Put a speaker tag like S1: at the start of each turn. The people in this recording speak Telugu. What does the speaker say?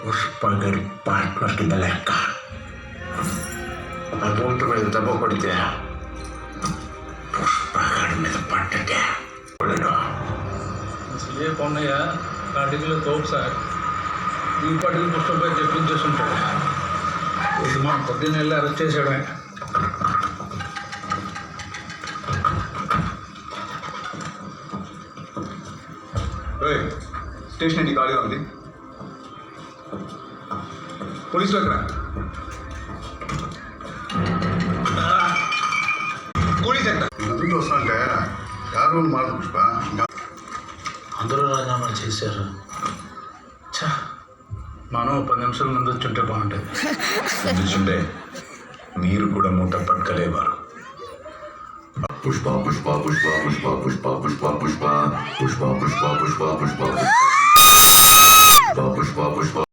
S1: పుష్పగర్ పార్ట్నర్ కింద లెక్క. అమౌంట్ మీద దెబ్బ పడితే పుష్పగర్ మీద పడ్డటే
S2: ఏ పొన్నయ్య కాటిలో తోపు సార్ ఈ పాటికి పుష్పపై చెప్పించేస్తుంటాడు. ఇది మా పొద్దున్న వెళ్ళి అరెస్ట్ చేశాడు ఆయన.
S3: స్టేషన్ ఏంటి ఖాళీగా ఉంది? పోలీసులు ఎక్కడ? పోలీస్ ఎక్కడ?
S4: ఎందుకు వస్తుంటే యారు మాట పుష్ప
S2: అందరూ రాజీనామా చేశారు. మనం 10 నిమిషాల ముందు వచ్చుంటే బాగుంటుంది.
S1: కూర్చుంటే మీరు కూడా మూట పట్టుకలేవారు.
S4: పుష్ప పుష్ప పుష్ప పుష్ప పుష్ప పుష్ప పుష్ప పుష్ప పుష్ప పుష్ప పుష్ప పుష్ప పుష్ప పుష్ప